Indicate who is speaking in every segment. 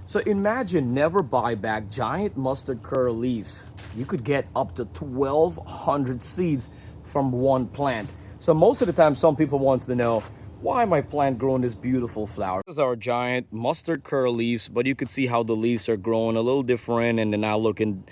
Speaker 1: So imagine never buy back giant mustard curl leaves. You could get up to 1,200 seeds from one plant. So most of the time, some people want to know, why my plant growing this beautiful flower? This is our giant mustard curl leaves, but you could see how the leaves are growing a little different and they're now looking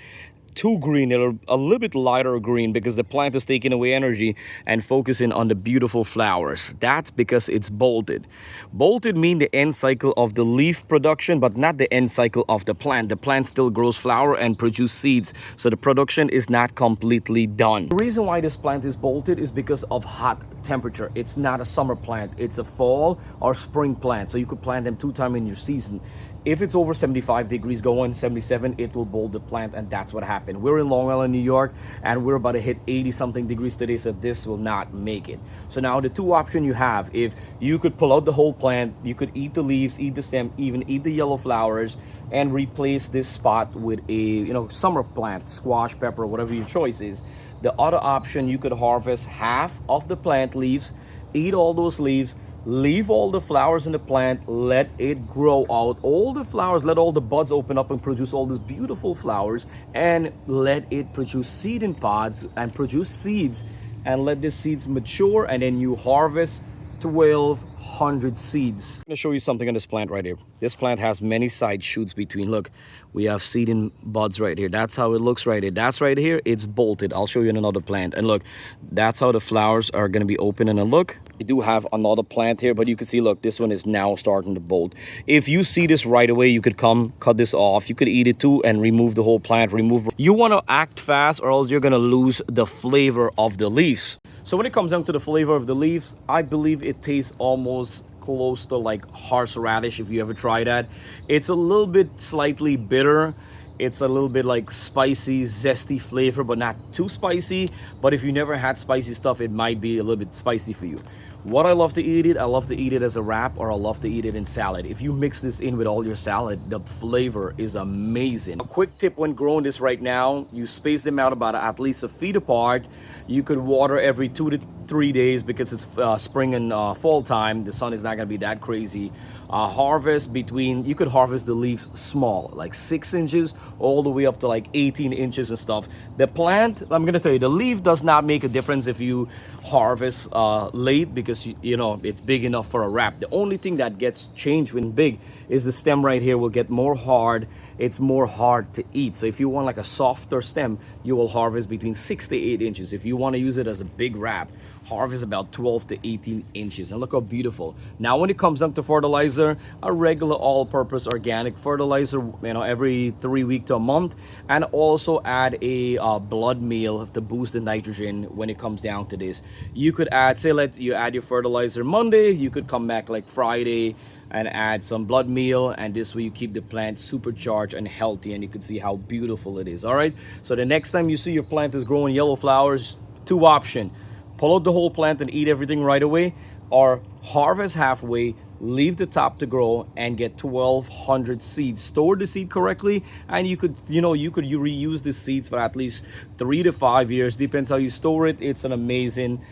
Speaker 1: too green. They're a little bit lighter green because the plant is taking away energy and focusing on the beautiful flowers. That's because it's bolted. Bolted mean the end cycle of the leaf production, but not the end cycle of the plant. The plant still grows flower and produce seeds, so the production is not completely done. The reason why this plant is bolted is because of hot temperature. It's not a summer plant, it's a fall or spring plant, so you could plant them 2 times in your season. If it's over 75 degrees going, 77, it will bolt the plant, and that's what happened. We're in Long Island, New York, and we're about to hit 80 something degrees today, so this will not make it. So now the 2 options you have, if you could pull out the whole plant, you could eat the leaves, eat the stem, even eat the yellow flowers, and replace this spot with a summer plant, squash, pepper, whatever your choice is. The other option, you could harvest half of the plant leaves, eat all those leaves, leave all the flowers in the plant, let it grow out all the flowers, let all the buds open up and produce all these beautiful flowers, and let it produce seed in pods and produce seeds, and let the seeds mature, and then you harvest 1,200 seeds. I'm going to show you something on this plant right here. This plant has many side shoots between. Look, we have seeding buds right here. That's how it looks right here. That's right here. It's bolted. I'll show you in another plant. And look, that's how the flowers are going to be opening. And look, we do have another plant here, but you can see, look, this one is now starting to bolt. If you see this right away, you could come cut this off. You could eat it too and remove the whole plant. You want to act fast, or else you're going to lose the flavor of the leaves. So when it comes down to the flavor of the leaves, I believe it tastes almost close to like horseradish, if you ever try that. It's a little bit slightly bitter. It's a little bit like spicy, zesty flavor, but not too spicy. But if you never had spicy stuff, it might be a little bit spicy for you. What I love to eat it, I love to eat it as a wrap, or I love to eat it in salad. If you mix this in with all your salad, the flavor is amazing. A quick tip when growing this right now, you space them out about at least a feet apart. You could water every 2 to 3 days because it's spring and fall time. The sun is not going to be that crazy. Harvest between, you could harvest the leaves small, like 6 inches all the way up to like 18 inches and stuff. The plant, I'm gonna tell you, the leaf does not make a difference if you harvest late, because you know it's big enough for a wrap. The only thing that gets changed when big is the stem right here will get more hard. It's more hard to eat. So if you want like a softer stem, you will harvest between 6 to 8 inches. If you want to use it as a big wrap, harvest about 12 to 18 inches. And look how beautiful. Now when it comes down to fertilizer, a regular all-purpose organic fertilizer, every 3 weeks to a month, and also add a blood meal to boost the nitrogen. When it comes down to this, you could add, say, let you add your fertilizer Monday, you could come back like Friday and add some blood meal, and this way you keep the plant supercharged and healthy, and you can see how beautiful it is. All right, so the next time you see your plant is growing yellow flowers, 2 options: pull out the whole plant and eat everything right away, or harvest halfway, leave the top to grow, and get 1,200 seeds. Store the seed correctly, and you could reuse the seeds for at least 3 to 5 years. Depends how you store it. It's amazing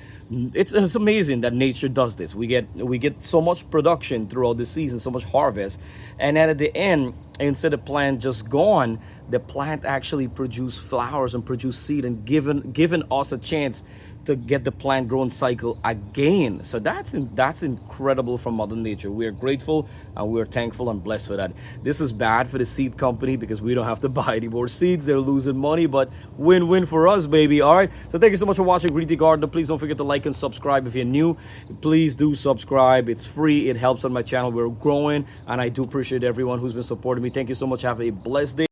Speaker 1: that nature does this. We get so much production throughout the season, so much harvest, and then at the end, instead of plant just gone, the plant actually produce flowers and produce seed, and given us a chance to get the plant growing cycle again. So that's incredible from Mother Nature. We are grateful and we're thankful and blessed for that. This is bad for the seed company because we don't have to buy any more seeds. They're losing money, but win-win for us, baby. All right, so thank you so much for watching Greedy Gardener. Please don't forget to like and subscribe. If you're new, please do subscribe. It's free. It helps on my channel. We're growing, and I do appreciate everyone who's been supporting me. Thank you so much. Have a blessed day.